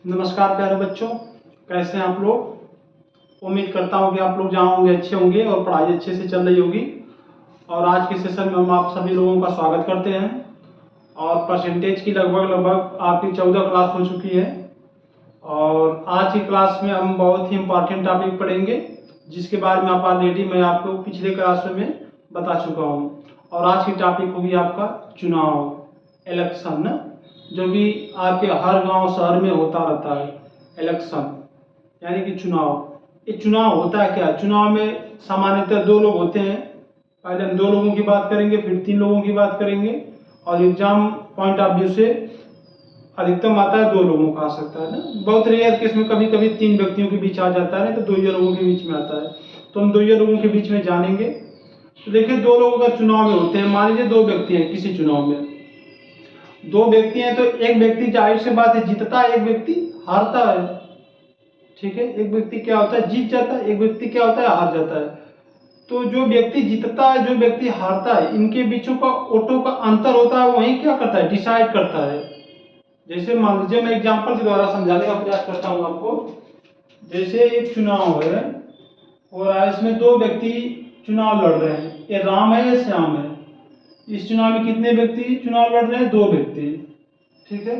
नमस्कार प्यारे बच्चों, कैसे हैं आप लोग। उम्मीद करता हूं कि आप लोग जहाँ होंगे अच्छे होंगे और पढ़ाई अच्छे से चल रही होगी। और आज के सेशन में हम आप सभी लोगों का स्वागत करते हैं। और परसेंटेज की लगभग आपकी 14 क्लास हो चुकी है। और आज की क्लास में हम बहुत ही इम्पॉर्टेंट टॉपिक पढ़ेंगे, जिसके बारे में आप ऑलरेडी मैं आपको पिछले क्लास में बता चुका हूँ। और आज की टॉपिक होगी आपका चुनाव, इलेक्शन ना, जो कि आपके हर गांव शहर में होता रहता है। इलेक्शन यानी कि चुनाव। ये चुनाव होता है क्या? चुनाव में सामान्यतः दो लोग होते हैं। पहले हम दो लोगों की बात करेंगे, फिर 3 लोगों की बात करेंगे। और एग्जाम पॉइंट ऑफ व्यू से अधिकतम आता है 2 लोगों का आ सकता है ना। बहुत रेयर केस में कभी कभी 3 व्यक्तियों के बीच आ जाता है, तो 2 लोगों के बीच में आता है। तो हम 2 लोगों के बीच में जानेंगे। तो देखिए, 2 लोग अगर चुनाव में होते हैं, मान लीजिए 2 व्यक्ति हैं किसी चुनाव में। 2 व्यक्ति हैं तो एक व्यक्ति जाहिर सी बात है जीतता है, एक व्यक्ति हारता है। ठीक है, एक व्यक्ति क्या होता है जीत जाता है, एक व्यक्ति क्या होता है हार जाता है। तो जो व्यक्ति जीतता है, जो व्यक्ति हारता है, इनके बीचों का वोटों का अंतर होता है, वही क्या करता है, डिसाइड करता है। जैसे मान लीजिए, मैं एग्जांपल के द्वारा समझाने का प्रयास करता हूं आपको। जैसे एक चुनाव है और इसमें 2 व्यक्ति चुनाव लड़ रहे हैं। ये राम है, ये श्याम है। इस चुनाव में कितने व्यक्ति चुनाव लड़ रहे हैं? 2 व्यक्ति। ठीक है।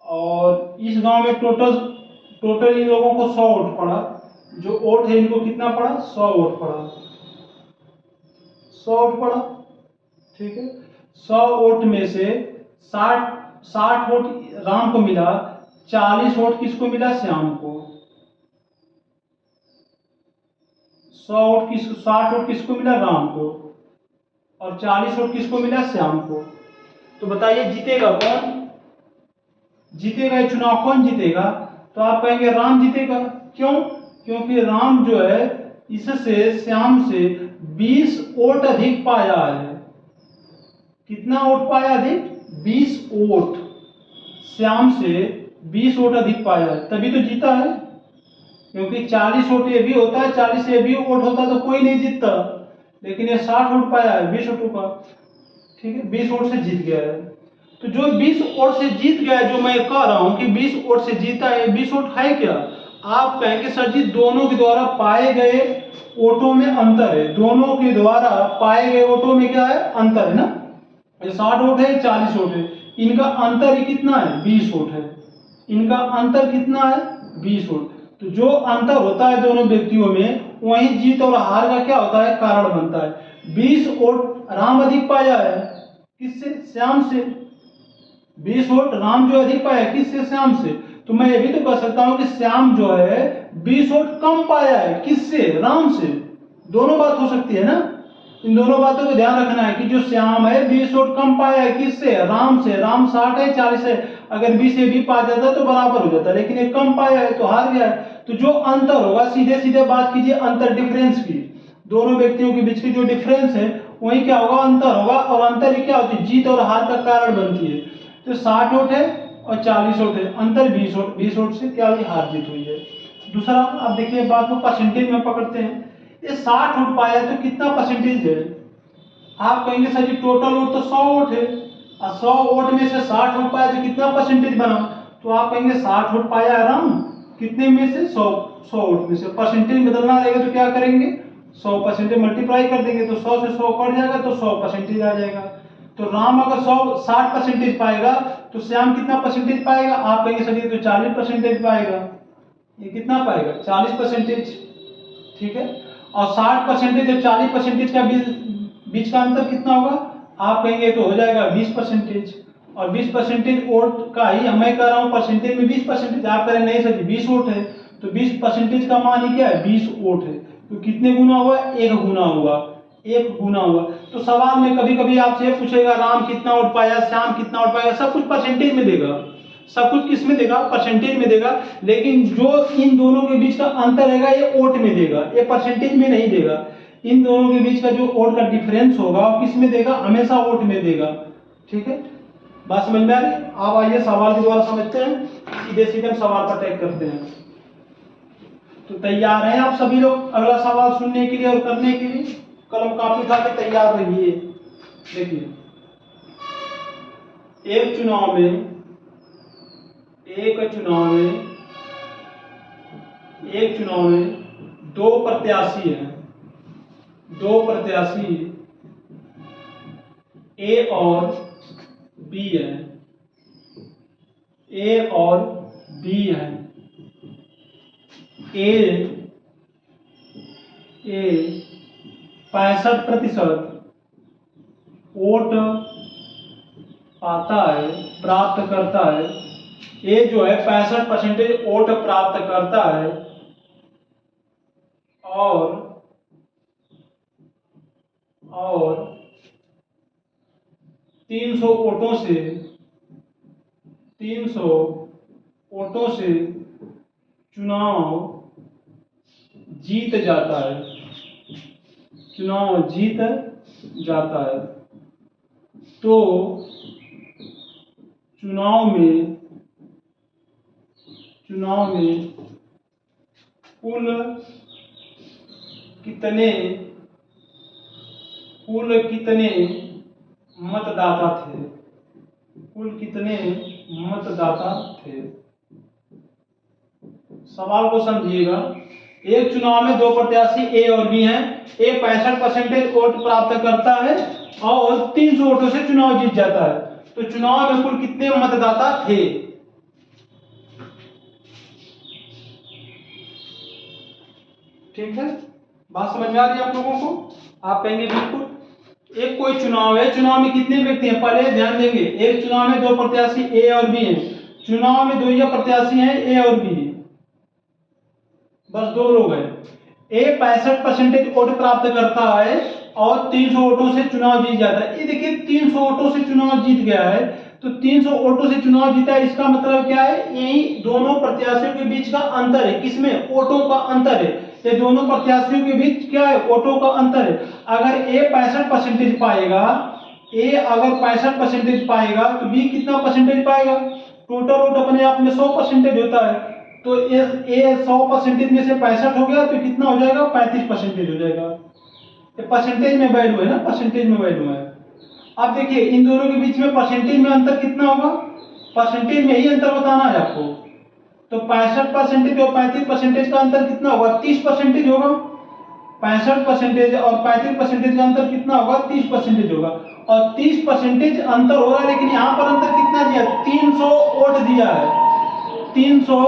और इस गांव में टोटल इन लोगों को 100 वोट पड़ा। जो वोट है इनको कितना पड़ा? 100 वोट पड़ा। 100 वोट पड़ा। ठीक है। 100 वोट में से 60 वोट राम को मिला, 40 वोट किसको मिला? श्याम को। 60 वोट किसको मिला? राम को। और 40 वोट किसको मिला? श्याम को। तो बताइए जीतेगा कौन? जीतेगा ये चुनाव कौन जीतेगा? तो आप कहेंगे राम जीतेगा। क्यों? क्योंकि राम जो है इससे श्याम से 20 वोट अधिक पाया है। कितना वोट पाया अधिक? 20 वोट। श्याम से 20 वोट अधिक पाया है, तभी तो जीता है। क्योंकि 40 वोट ये भी होता है, 40 ये भी वोट होता तो कोई नहीं जीतता। लेकिन ये 60 वोट पाया है 20 वोटों का। ठीक है, 20 वोट से जीत गया है। तो जो 20 वोट से जीत गया, जो मैं कह रहा हूं कि 20 वोट से जीता है, 20 वोट है क्या? आप कहेंगे सर जी दोनों के द्वारा पाए गए वोटों में अंतर है। दोनों के द्वारा पाए गए वोटों में क्या है? अंतर है ना। ये 60 वोट है, 40 वोट है। इनका अंतर ही कितना है? 20 वोट है। इनका अंतर कितना है? 20 वोट। तो जो अंतर होता है दोनों व्यक्तियों में, वही जीत और हार का क्या होता है? कारण बनता है। 20 वोट राम अधिक पाया है, किससे? श्याम से। 20 वोट राम जो अधिक पाया है, किससे? श्याम से। तो मैं ये भी तो कह सकता हूं कि श्याम जो है 20 वोट कम पाया है, किससे? राम से। दोनों बात हो सकती है ना। इन दोनों बातों को ध्यान रखना है कि जो श्याम है 20 वोट कम पाया है, किससे? राम से। राम 60 है, 40 है। अगर 20 से भी पा जाता तो बराबर हो जाता, लेकिन ये कम पाया है तो हार गया है। तो जो अंतर होगा, सीधे सीधे बात कीजिए अंतर, डिफरेंस की। दोनों व्यक्तियों के बीच की जो डिफरेंस है वही क्या होगा? अंतर होगा। और अंतर ही क्या होती है? जीत और हार का कारण बनती है। तो 60 वोट है और 40 वोट है, अंतर 20 वोट। 20 वोट से क्या हुई? हार जीत हुई है। दूसरा, आप देखिए बात को परसेंटेज में पकड़ते हैं। ये 60 वोट पाया है तो कितना परसेंटेज है? आप कहेंगे सर जी टोटल वोट तो 100 वोट है, और 100 वोट में से 60 वोट पाया तो कितना परसेंटेज बना? तो आप कहेंगे 60 वोट पाया है राम, कितने में से? 100 वोट में से। परसेंटेज बदलना रहेगा तो क्या करेंगे? 100% मल्टीप्लाई कर देंगे, तो 100 से 100 कट जाएगा तो 100% आ जाएगा। तो राम अगर 60% पाएगा तो श्याम कितना परसेंटेज पाएगा? आप कहेंगे सर ये तो 40% पाएगा। ये कितना पाएगा? 40%। ठीक है। और 60% और 40% का बीच का अंतर कितना होगा? आप कहेंगे तो हो जाएगा 20%। और 20% वोट का ही मैं कह रहा हूं, परसेंटेज में 20%। आप कह रहे नहीं सर 20 वोट है, तो 20% का मान ही क्या है? 20 वोट है। तो कितने गुना हुआ? 1 गुना हुआ। 1 गुना हुआ। तो सवाल में कभी कभी आपसे पूछेगा राम कितना वोट पाया, श्याम कितना वोट पाया, सब कुछ परसेंटेज में देगा। सब कुछ किस में देगा? परसेंटेज में देगा। लेकिन जो इन दोनों के बीच का अंतर रहेगा ये वोट में देगा, ये परसेंटेज में नहीं देगा। इन दोनों के बीच का जो वोट का डिफरेंस होगा वो किस में देगा? हमेशा वोट में देगा। ठीक है, बात समझ में आ रही? आप आइए सवाल के द्वारा समझते हैं, सीधे सीधे हम सवाल पर अटैक करते हैं। तो तैयार हैं आप सभी लोग अगला सवाल सुनने के लिए और करने के लिए? कलम कापी उठा के तैयार रहिए। देखिए, एक चुनाव में एक चुनाव में दो प्रत्याशी हैं, दो प्रत्याशी ए और बी हैं, ए और बी हैं। ए 65% वोट पाता है, प्राप्त करता है। ए जो है 65% वोट प्राप्त करता है और 300 वोटों से चुनाव जीत जाता है, चुनाव जीत जाता है। तो चुनाव में कुल कितने मतदाता थे? कुल कितने मतदाता थे? सवाल को समझिएगा। एक चुनाव में दो प्रत्याशी ए और बी हैं। ए 65% वोट प्राप्त करता है और 300 वोटों से चुनाव जीत जाता है। तो चुनाव में कुल कितने मतदाता थे? ठीक है, बात समझ में आ रही है आप लोगों को? आप कहेंगे बिल्कुल। एक कोई चुनाव है, चुनाव में कितने व्यक्ति हैं पहले ध्यान देंगे। एक चुनाव में दो प्रत्याशी ए और बी हैं। चुनाव में दो ही प्रत्याशी हैं, ए और बी, बस दो लोग हैं। ए 65% वोट प्राप्त करता है और 300 वोटों से चुनाव जीत जाता है। ये देखिए 300 वोटों से चुनाव जीत गया है, तो 300 वोटों से चुनाव जीता है, इसका मतलब क्या है? यही दोनों प्रत्याशियों के बीच का अंतर है। किसमें? वोटों का अंतर है। ये दोनों प्रत्याशियों के बीच क्या है? वोटों का अंतर है। अगर ए 65% पाएगा, ए अगर 65% पाएगा तो बी कितना परसेंटेज पाएगा? टोटल वोट अपने आप में 100% होता है। तो ए 100% में से 65 हो गया तो कितना हो जाएगा? 35% हो जाएगा। ये परसेंटेज में वैल्यू है ना, परसेंटेज में वैल्यू है। अब देखिए इन दोनों के बीच में परसेंटेज में अंतर कितना होगा? परसेंटेज में ही अंतर बताना है आपको। तो 65% और 35% का अंतर कितना होगा? 30% होगा। 65% और 35% का अंतर कितना होगा? 30% होगा। और 30% अंतर हो रहा है, लेकिन यहाँ पर अंतर कितना दिया? 300 वोट दिया है। 300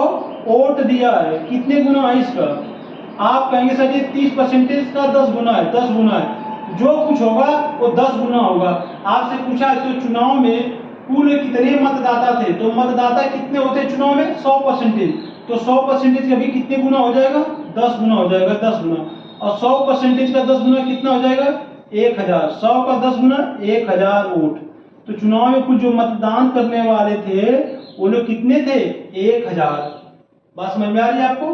वोट दिया है। कितने गुना है इसका? आप कहेंगे सर ये 30% का 10 गुना है, 10 गुना है। जो कुछ होगा वो 10 गुना होगा। आपसे पूछा है तो चुनाव में कुल कितने मतदाता थे? तो मतदाता कितने होते हैं चुनाव में? 100%। तो 100% का भी कितने गुना हो जाएगा? 10 गुना हो जाएगा, 10 गुना। और 100% का 10 गुना कितना हो जाएगा? 1000। 100 का 10 गुना 1000 वोट। तो चुनाव में कुछ जो मतदान करने वाले थे वो लोग कितने थे? 1000। बात समझ में आ रही है आपको?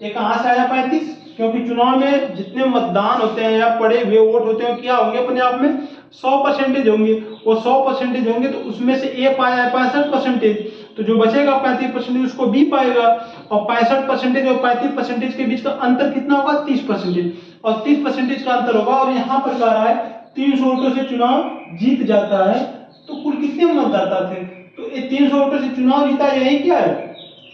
ये कहां से आया 35? क्योंकि चुनाव में जितने मतदान होते हैं या पड़े हुए वोट होते हैं क्या होंगे? अपने आप में 100% होंगे। वो 100% होंगे तो उसमें से ए पाया है 65%, तो जो बचेगा 35% उसको बी पाएगा। और 65% और 35% के बीच का अंतर कितना होगा? 30%। और 30% का अंतर होगा। और यहाँ पर कह रहा है 300 वोटों से चुनाव जीत जाता है। तो कुल कितने मतदाता थे? तो ये 300 वोटों से चुनाव जीता, यही क्या है?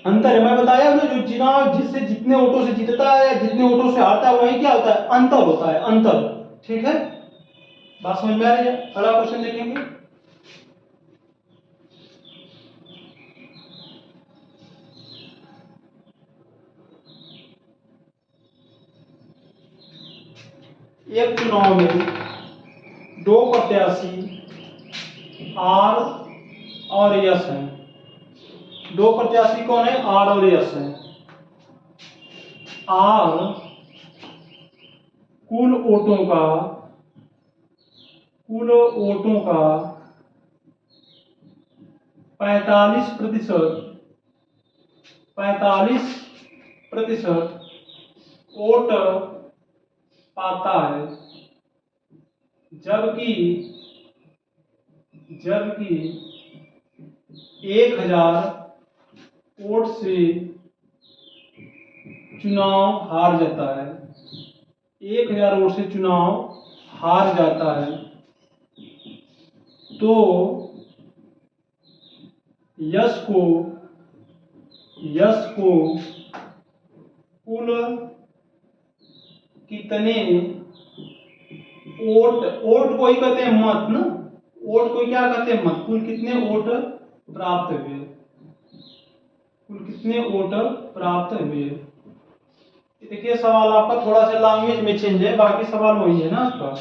अंतर है। मैं बताया ना, जो चुनाव जिससे जितने वोटों से जीतता है या जितने वोटों से हारता है वही क्या होता है? अंतर होता है, अंतर। ठीक है, बात समझ में आ रही है? अगला क्वेश्चन देखेंगे। एक चुनाव में दो प्रत्याशी आर और यस हैं। दो प्रत्याशी कौन है? आर और यस हैं। आर कुल वोटों का 45% वोट पाता है, जबकि 1000 वोट से चुनाव हार जाता है। 1000 वोट से चुनाव हार जाता है। तो यस को यस को कुल कितने वोट, वोट को ही कहते हैं मत ना, वोट को क्या कहते हैं मत, कुल कितने वोट प्राप्त हुए, कुल कितने वोट प्राप्त हुए। देखिए सवाल आपका थोड़ा सा लैंग्वेज में चेंज है, बाकी सवाल वही है ना आपका।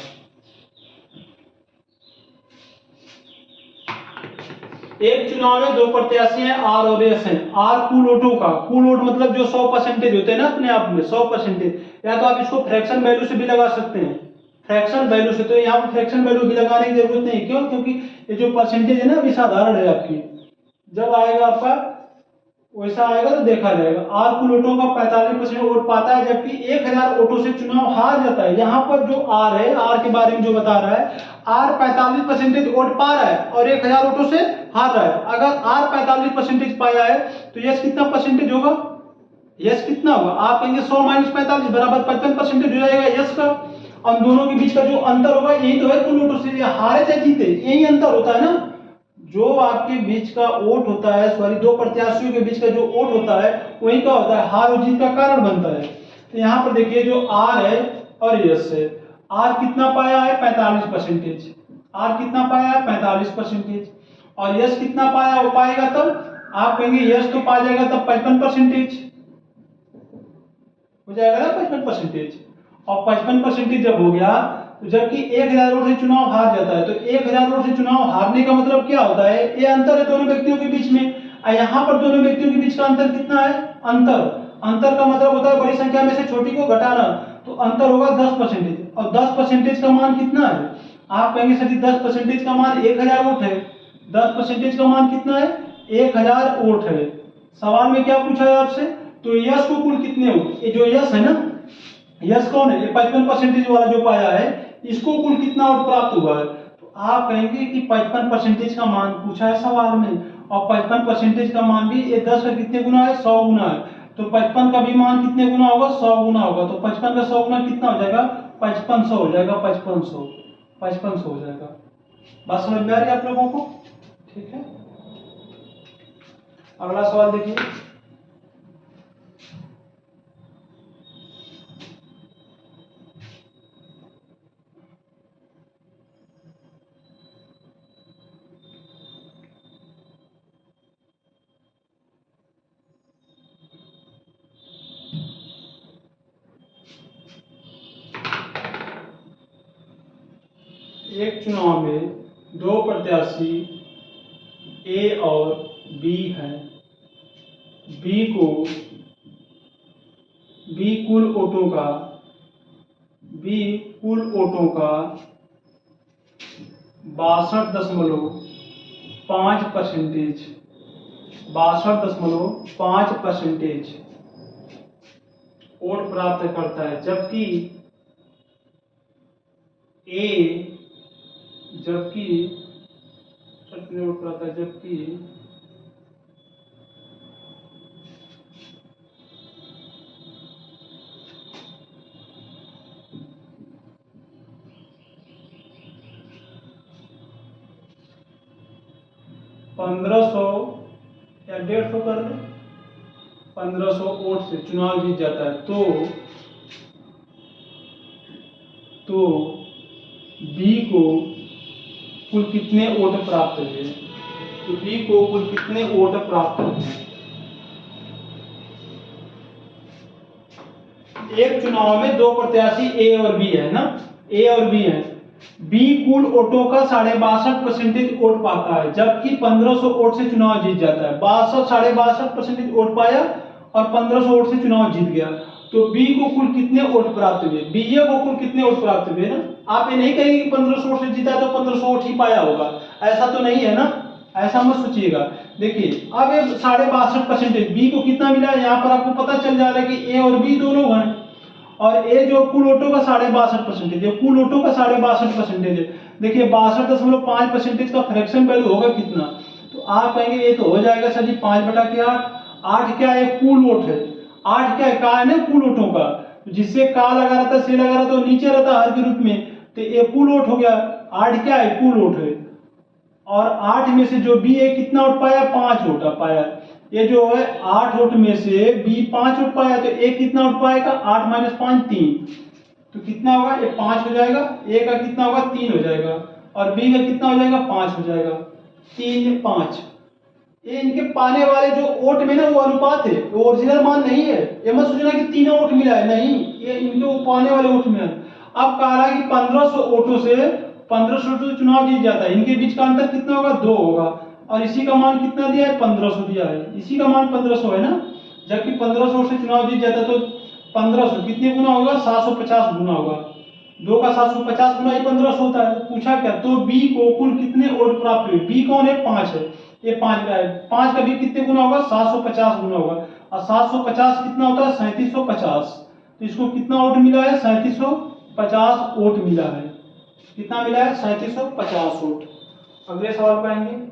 एक चुनाव में दो प्रत्याशी हैं आर और एस हैं। आर कुल वोटों का, कुल वोट मतलब जो 100% होते हैं ना अपने आप में 100%, या तो आप इसको फ्रैक्शन वैल्यू से भी लगा सकते हैं, फ्रैक्शन वैल्यू से। तो यहाँ पर फ्रैक्शन वैल्यू भी लगाने की जरूरत नहीं, क्यों, क्योंकि ये जो परसेंटेज है ना अभी साधारण है आपकी, जब आएगा आपका वैसा आएगा तो देखा जाएगा। आर कुल वोटों का 45% वोट पाता है, जबकि 1000 वोटों से चुनाव हार जाता है। यहाँ पर जो आर है, आर के बारे में जो बता रहा है, आर 45% वोट पा रहा है और 1000 वोटों से हार रहा है। अगर आर 45% पाया है तो यस कितना परसेंटेज होगा, यस कितना होगा, आप कहेंगे 100 - 45 बराबर 55% हो जाएगा यस का। और दोनों के बीच का जो अंतर होगा यही तो है कुल वोटों से, हारे चाहे जीते यही अंतर होता है ना। जो आपके बीच का वोट होता है, सॉरी दो प्रत्याशियों के बीच का जो वोट होता है वही क्या होता है, हार और जीत का कारण बनता है। तो यहाँ पर देखिए जो आर है और यस है, आर कितना पाया है 45%, आर कितना पाया है 45%, और यस कितना पाया, वो पाएगा तब आप कहेंगे यस तो पा जाएगा तब 55% हो जाएगा ना, 55%। और 55% जब हो गया तो जबकि 1000 वोट से चुनाव हार जाता है, तो 1000 वोट से चुनाव हारने का मतलब क्या होता है, ये अंतर है दोनों व्यक्तियों के बीच में। यहाँ पर दोनों व्यक्तियों के बीच का अंतर कितना है, अंतर, अंतर का मतलब होता है बड़ी संख्या में से छोटी को घटाना, तो अंतर होगा 10%। और 10% का मान कितना है, आप कहेंगे सर 10% का मान 1000 वोट है, 10% का मान कितना है 1000 वोट है। सवाल में क्या पूछा है आपसे, तो यस को कुल कितने वोट, ये जो यस है ना, यस कौन है, ये 55% वाला जो पाया है, इसको कुल कितना वोट प्राप्त हुआ है। तो आप कहेंगे कि 55% का मान पूछा है सवाल में, और 55% का मान भी ये 10 का कितने गुना है, 100 गुना है। तो 55 का भी मान कितने गुना होगा, 100 गुना होगा। तो 55 का 100 गुना कितना हो जाएगा, 5500 हो जाएगा, 5500 हो जाएगा। बात समझ में आ रही है आप लोगों को, ठीक है। अगला सवाल देखिए, एक चुनाव में दो प्रत्याशी ए और बी हैं। बी को, बी कुल वोटों का, बी कुल वोटों का 62.5%, 62.5% वोट प्राप्त करता है, जबकि ए, जबकि कितने वोट प्राप्त है, जबकि 1500 या 150 कर ले, 1500 वोट से चुनाव जीत जाता है। तो बी को कुल कितने वोट प्राप्त हुए, तो बी को कुल कितने वोट प्राप्त हुए। एक चुनाव में दो प्रत्याशी ए और बी है ना, ए और बी है। बी कुल वोटों का 62.5% वोट पाता है, जबकि 1500 वोट से चुनाव जीत जाता है। 62.5% वोट पाया और 1500 वोट से चुनाव जीत गया। तो बी को कुल कितने वोट प्राप्त हुए, बी को कुल कितने वोट प्राप्त हुए ना। आप ये नहीं कहेंगे कि 1500 वोट से जीता तो 1500 वोट ही पाया होगा, ऐसा तो नहीं है ना, ऐसा मत सोचिएगा। देखिए अब ये 62.5% बी को कितना मिला, यहाँ पर आपको पता चल जा रहा है कि ए और बी दोनों हैं, और ए जो कुल वोटों का 62.5% है, कुल वोटों का 62.5% है। देखिए 62.5% का फ्रैक्शन वैल्यू होगा कितना, तो आप कहेंगे ये तो हो जाएगा सर जी 5/8। 8 क्या है, कुल वोट है, 8 क्या है, का है ना कुल वोटों का, जिससे का लगा रहता है, से लगा रहता है, नीचे रहता है हर के रूप में, तो ये कुल वोट हो गया। 8 क्या है, कुल वोट है। और 8 में से जो बी है कितना वोट पाया, 5 वोट पाया। ये जो है 8 वोट में से बी 5 वोट पाया, तो ए कितना वोट पाएगा? 8 माइनस 5 3, तो कितना होगा? ये 5 हो जाएगा। ए का कितना होगा? 3 हो जाएगा। और बी का कितना हो जाएगा? 5 हो जाएगा। 3 5। ये इनके पाने वाले जो वोट में ना वो अनुपात है, वो ओरिजिनल मान नहीं है। ये मत सोचना कि तीनों वोट मिला है, नहीं, ये इनके वो पाने वाले वोट में है। अब कह रहा है कि 1500 वोटों से 1500 वोटों से चुनाव जीत जाता है। इनके बीच का अंतर कितना होगा? 2 होगा। और इसी का मान कितना दिया है? 1500 दिया है। इसी का मान 1500 है ना, जबकि 1500 से चुनाव जीत जाता है, तो 1500 कितने गुना होगा? 750 गुना होगा। 2 का 750 गुना ही 1500 होता है। पूछा क्या? तो बी को कुल कितने वोट प्राप्त हुए? बी कौन है? 5 है। ये 5 का है। 5 का बी कितने गुना होगा? 750 गुना होगा। और 750 कितना होता है? 3750। तो इसको कितना वोट मिला है? 3750 वोट मिला है। कितना मिला है? 3750 वोट। अगले सवाल पर आएंगे।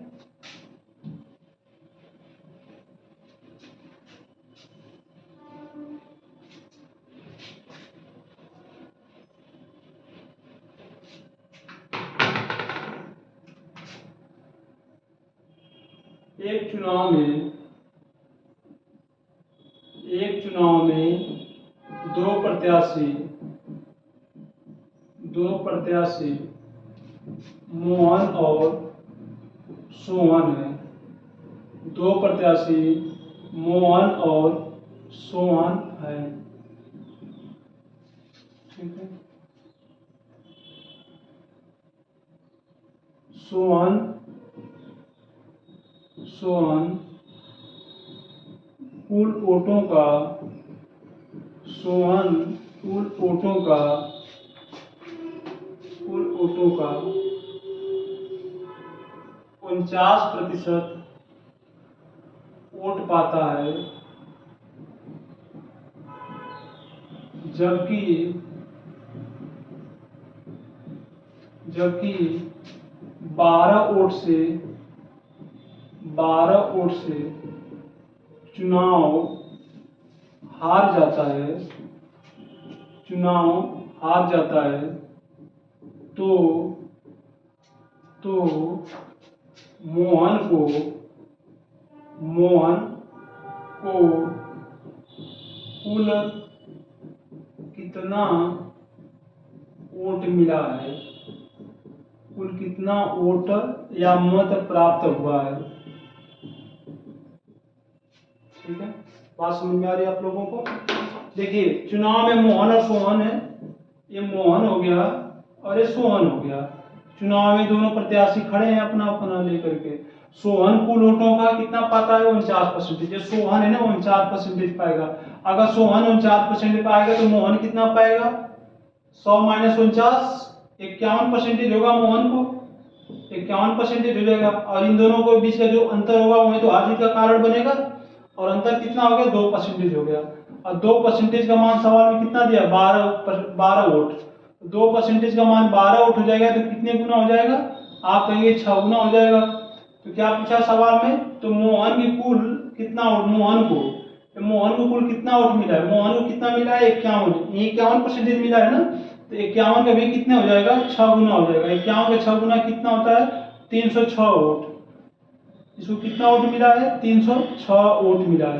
एक चुनाव में दो प्रत्याशी मोहन और सोहन है। दो प्रत्याशी मोहन और सोहन है। ठीक है। सोहन कुल वोटों का सोहन कुल वोटों का 49% वोट पाता है, जबकि 12 वोट से चुनाव हार जाता है, तो मोहन को कुल कितना वोट मिला है? कुल कितना वोट या मत प्राप्त हुआ है? ठीक है, बात समझ में आ रही है आप लोगों को? देखिए, चुनाव में मोहन और सोहन है। ये मोहन हो गया और ये सोहन हो गया। चुनाव में दोनों प्रत्याशी खड़े हैं अपना अपना लेकर के। सोहन कुल वोटों का कितना पाता है? 49%। जो सोहन है ना, 49% पाएगा। अगर सोहन 49% पाएगा तो मोहन कितना पाएगा? 100 माइनस 49, 51% होगा मोहन को। 51% हो जाएगा। और इन दोनों के बीच का जो अंतर होगा वही तो हार जीत का कारण बनेगा। और अंतर कितना हो गया? 2% हो गया। और 2% का मान सवाल में कितना दिया? 12 वोट। 2% का मान 12 वोट हो जाएगा तो कितने गुना हो जाएगा? आप कहेंगे 6 गुना हो जाएगा। तो क्या पूछा सवाल में? तो मोहन की कुल कितना वोट? मोहन को कुल कितना वोट मिला है? मोहन को कितना मिला है? 51% मिला है ना, तो 51 का भी कितने हो जाएगा? 6 गुना हो जाएगा। 51 का 6 गुना कितना होता है? 306 वोट। इसको कितना वोट मिला है? 306 वोट मिला है।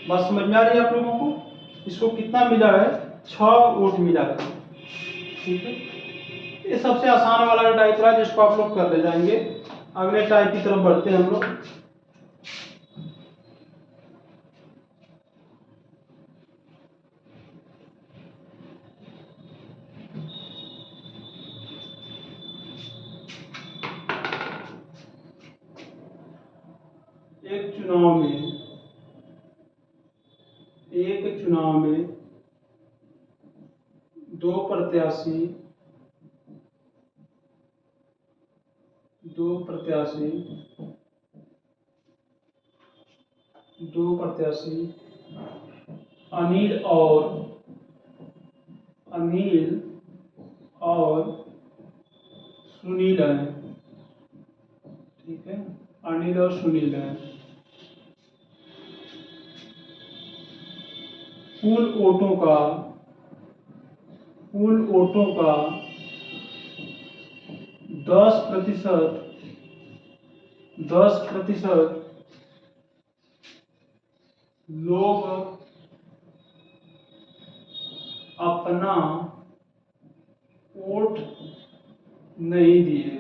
बात समझ में आ रही है आप लोगों को? इसको कितना मिला है? 6 वोट मिला है। ठीक है, ये सबसे आसान वाला टाइप रहा जिसको आप लोग कर ले जाएंगे। अगले टाइप की तरफ बढ़ते हैं हम लोग। एक चुनाव में दो प्रत्याशी अनिल और सुनील हैं। ठीक है, अनिल और सुनील हैं। कुल वोटों का 10% लोग अपना वोट नहीं दिए,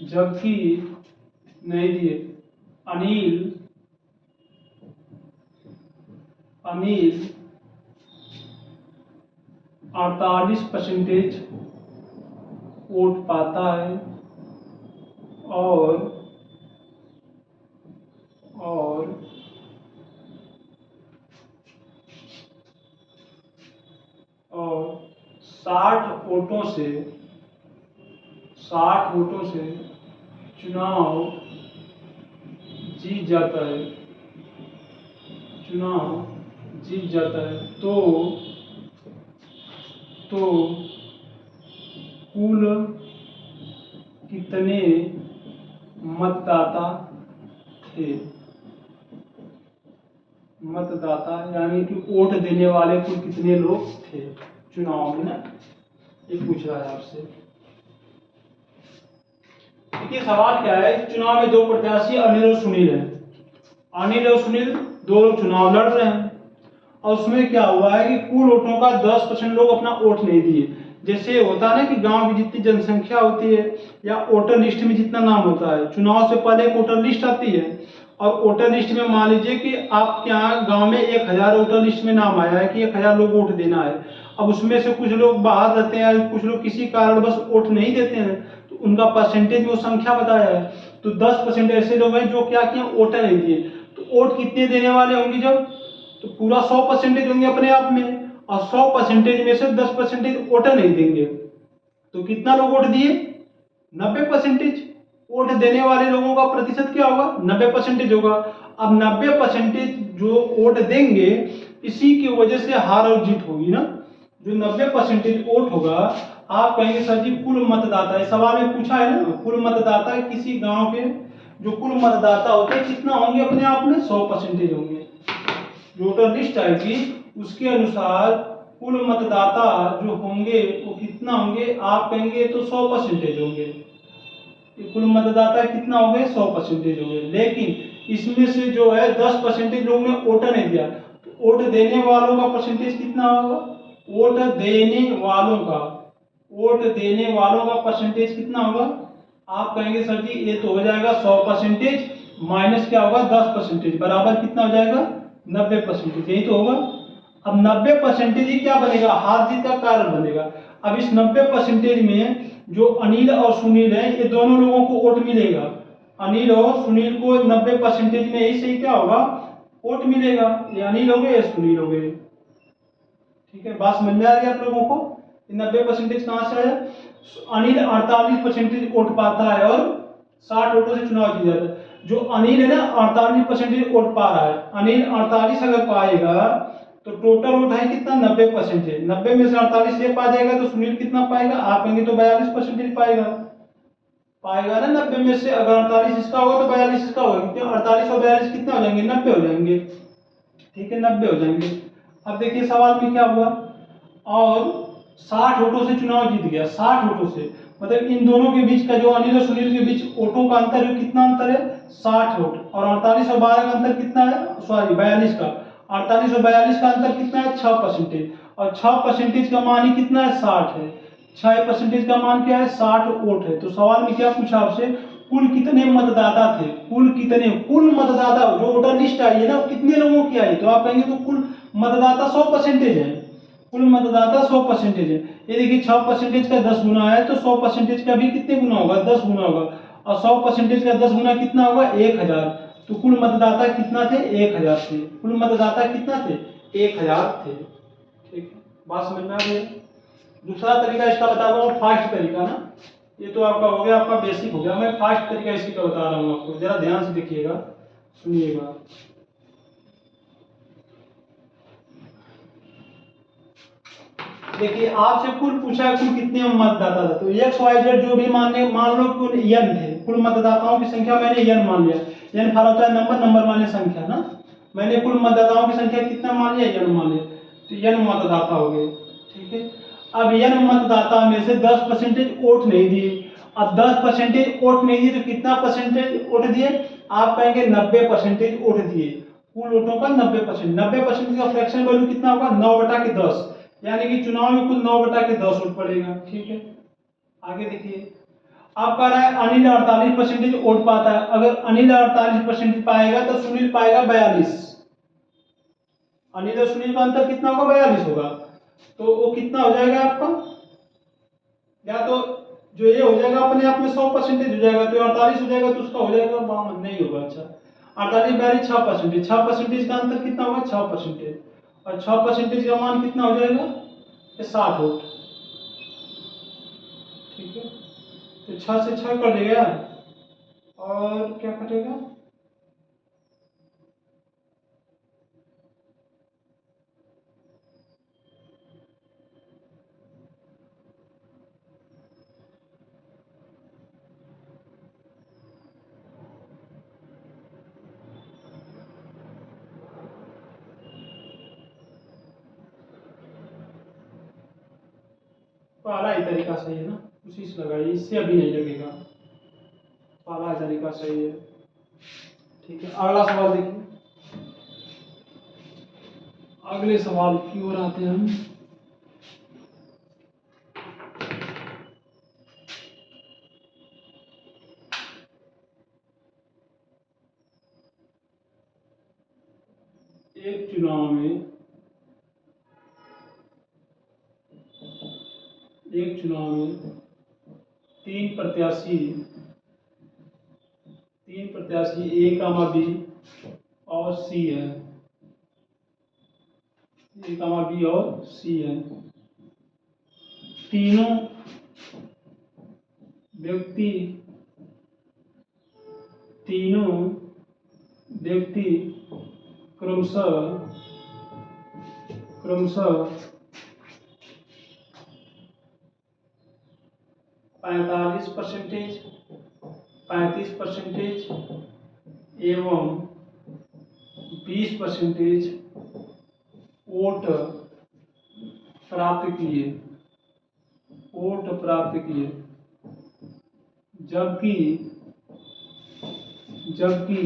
जबकि नहीं दिए अनिल अनिल 48% वोट पाता है और और और 60 वोटों से चुनाव जीत जाता है, तो कुल कितने मतदाता थे? मतदाता यानी कि वोट देने वाले कुल कितने लोग थे चुनाव में ना, ये पूछ रहा है आपसे। देखिए सवाल क्या है, चुनाव में दो प्रत्याशी अनिल और सुनील हैं। अनिल और सुनील दो लोग चुनाव लड़ रहे हैं और उसमें क्या हुआ है कि कुल वोटों का 10% लोग अपना वोट नहीं दिए। जैसे होता है ना कि गांव की जितनी जनसंख्या होती है या वोटर लिस्ट में जितना नाम होता है, चुनाव से पहले एक वोटर लिस्ट आती है और वोटर लिस्ट में मान लीजिए कि आपके यहाँ गांव में 1000 वोटर लिस्ट में नाम आया है कि 1000 लोग वोट देना है। अब उसमें से कुछ लोग बाहर रहते हैं, कुछ लोग किसी कारण बस वोट नहीं देते हैं, तो उनका परसेंटेज में वो संख्या बताया है। तो 10% ऐसे लोग हैं जो क्या किए, वोट नहीं दिए। तो वोट कितने देने वाले होंगे जब, तो पूरा 100% होंगे अपने आप में, और 100% में से 10% वोट नहीं देंगे। तो कितना लोग वोट दिए, 90%। वोट देने वाले लोगों का प्रतिशत क्या होगा, 90% होगा। अब 90% जो वोट देंगे, इसी की वजह से हार और जीत होगी ना। जो 90% वोट होगा, आप कहेंगे सर जी कुल मतदाता, इस सवाल में पूछा है ना, कुल मतदाता किसी गांव के जो कुल मतदाता होते हैं कितना होंगे अपने आप में, 100% होंगे। जो वोटर लिस्ट आएगी उसके अनुसार कुल मतदाता जो होंगे वो कितना होंगे, आप कहेंगे तो 100% होंगे। कुल मतदाता कितना हो गए, 100% हो गए। लेकिन इसमें से जो है 10% लोगों ने वोट नहीं दिया, तो वोट देने वालों का परसेंटेज कितना होगा, वोट देने वालों का परसेंटेज कितना होगा। आप कहेंगे सर जी ये तो हो जाएगा 100% माइनस क्या होगा 10% बराबर कितना हो जाएगा 90%, यही तो होगा। अब 90% ही क्या बनेगा, हार जीत का कारण बनेगा। अब इस 90% में जो अनिल और सुनील हैं, ये दोनों लोगों को वोट मिलेगा। अनिल और सुनील को 90% में ही से क्या होगा, वोट मिलेगा। ये अनिल हो गए, सुनील हो गए। ठीक है, बात समझ में आ रही है आप लोगों को। 90% कहां से आया, अनिल 48% वोट पाता है और 60 वोटों से चुनाव जीत जाता है। जो अनिल है ना 48% वोट पा रहा है, अनिल 48 अगर पाएगा तो टोटल वोट है कितना 90%, 90 में से 48 ये पा जाएगा तो सुनील कितना पाएगा, आप कहेंगे तो 42% पाएगा ना। 90 में से अगर 48 इसका होगा तो 42 इसका होगा, क्योंकि 48 और 42 कितना हो जाएंगे, 90 हो जाएंगे। ठीक है, 90 हो जाएंगे। अब देखिए सवाल में क्या हुआ, और 60 वोटों से चुनाव जीत गया, 60 वोटों से, मतलब इन दोनों के बीच का जो अनिल और सुनील के बीच वोटों का अंतर है, कितना अंतर है 60 वोट, और 48 और 12 का अंतर कितना है, सॉरी 42 का, 48 और 42 का अंतर कितना है 6%, और 6% का मान ही कितना है 60 है, 6% का मान क्या है 60 वोट है। तो सवाल में क्या पूछा आपसे, कुल कितने मतदाता थे, कुल मतदाता जो वोटर लिस्ट आई है ना कितने लोगों की आई, तो आप कहेंगे तो कुल मतदाता 100% है, कुल मतदाता 100% है। ये देखिए 6% का 10 गुना है तो 100% का भी कितने गुना होगा, 10 गुना होगा, और 100% का 10 गुना कितना होगा 1000। तो कुल मतदाता कितना थे, 1000 थे। कुल मतदाता कितना थे, 1000 थे। ठीक है, बात समझ में आ रही है। दूसरा तरीका इसका बता रहा हूँ, फास्ट तरीका ना, ये तो आपका हो गया, आपका बेसिक हो गया। मैं फास्ट तरीका इसी का बता रहा हूँ आपको, जरा ध्यान से देखिएगा, सुनिएगा। देखिए आपसे कुल पूछा है, कुल कितने मतदाता थे, तो एक्स वाई जेड जो भी मान लो कुल n थे, कुल मतदाताओं की संख्या मैंने n मान लिया। n फॉर होता है नंबर माने संख्या ना, मैंने कुल मतदाताओं की संख्या कितना मान लिया, n मान लिया, तो n मतदाता हो गए। ठीक है, अब n मतदाता में से 10% वोट नहीं दिए, अब 10% वोट नहीं दिए तो कितना परसेंटेज वोट दिए? आप कहेंगे 90% वोट दिए। कुल वोटों का 90%, 90% का फ्रैक्शन वैल्यू कितना होगा? 9/10, यानी कि चुनाव में कुल 9/10 वोट पड़ेगा। ठीक है, आगे देखिए। आप कह रहा है अनिल 48% वोट पाता है। अगर अनिल 48% पाएगा तो सुनील पाएगा 42। अनिल और सुनील का अंतर कितना होगा? 42 होगा। तो वो कितना हो जाएगा आपका? या तो जो ये हो जाएगा अपने आप में 100% हो जाएगा, तो 48 हो जाएगा, तो उसका हो जाएगा 52, नहीं होगा। अच्छा, 48 42 6%, 6% का अंतर कितना होगा? 6%, और 6% का मान कितना हो जाएगा? 60 वोट। ठीक है, तो 6 से 6 कर देगा, और क्या कटेगा? पहला ही तरीका सही है ना, उसी से लगाइए, इससे अभी नहीं लगेगा। पहला ही तरीका सही है। ठीक है, अगला सवाल देखिए। अगले सवाल की ओर आते हैं हम। एक चुनाव में तीन प्रत्याशी ए कामा बी और सी है। ए कामा बी और सी है। तीनों व्यक्ति क्रमशः 45%, 35% एवं 20% वोट प्राप्त किए, जबकि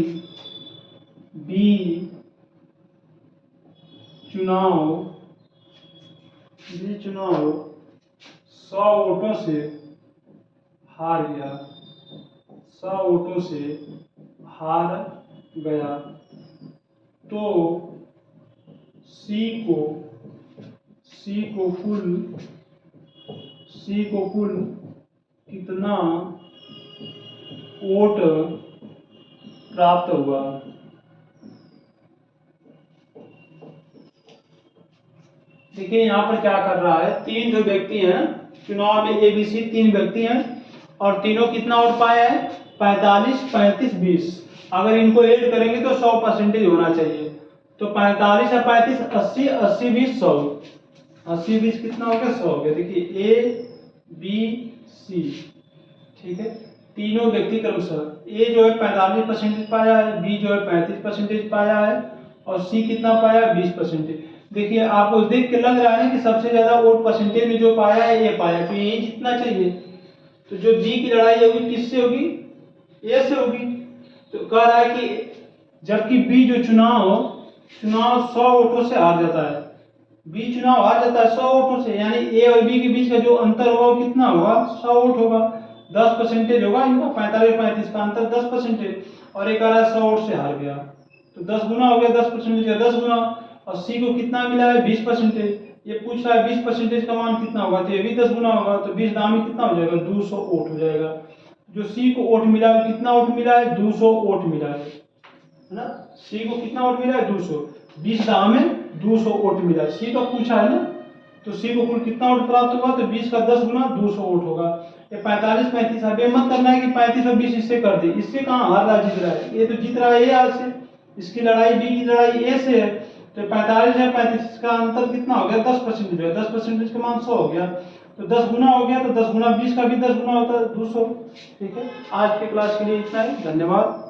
बी चुनाव 100 वोटों से हार गया, 100 वोटों से हार गया, तो सी को कुल कितना वोट प्राप्त हुआ? देखिए यहाँ पर क्या कर रहा है, तीन जो व्यक्ति हैं चुनाव में, एबीसी तीन व्यक्ति हैं, और तीनों कितना वोट पाया है? 45 35 20। अगर इनको ऐड करेंगे तो 100% होना चाहिए। तो 45 या 35 80 80 20 100, 80 20 कितना हो गया? 100 हो गया। देखिए ए बी सी, ठीक है, तीनों व्यक्ति क्रमशः ए जो है 45% पाया है, बी जो है 35% पाया है, और सी कितना पाया है? 20%। देखिए आपको देख के लग रहा है कि सबसे ज्यादा वोट परसेंटेज में जो पाया है ये पाया, तो यही जीतना चाहिए। तो जो बी की लड़ाई होगी किससे होगी? ए से होगी। तो कह रहा है कि जबकि बी जो चुनाव 100 वोटों से हार जाता है, बी चुनाव हार जाता है 100 वोटों से, यानी ए और बी के बीच का जो अंतर होगा वो कितना होगा? 100 वोट होगा। 10% होगा इनका, 45 35 का अंतर 10%, और एक आ रहा है 100 वोट से हार गया, तो 10 गुना हो गया, 10% का 10 गुना। और सी को कितना मिला है? 20%। ये पूछ रहा है 20% का मान कितना होगा, तो ये भी 10 गुना होगा, तो 20 दाम में कितना हो जाएगा? 200 वोट हो जाएगा। जो सी को वोट मिला है कितना वोट मिला है? 200 वोट मिला है ना। सी को कितना वोट मिला है? 200। 20 दाम में 200 वोट मिला है, सी का पूछा है ना। तो सी को कुल कितना वोट प्राप्त होगा? तो 20 का 10 गुना 200 वोट होगा। ये 45 35, अब ये मत करना है कि 35 और 20 इससे कर दे, इससे कहाँ हार रहा जीत रहा है? ये तो जीत रहा है ए आर से, इसकी लड़ाई बी की लड़ाई ए से है। तो 45 है 35 का अंतर कितना हो गया? 10% है, 10% का मान 100 हो गया, तो 10 गुना हो गया, तो 10 गुना 20 का भी 10 गुना होता है 200। ठीक है, आज के क्लास के लिए इतना ही, धन्यवाद।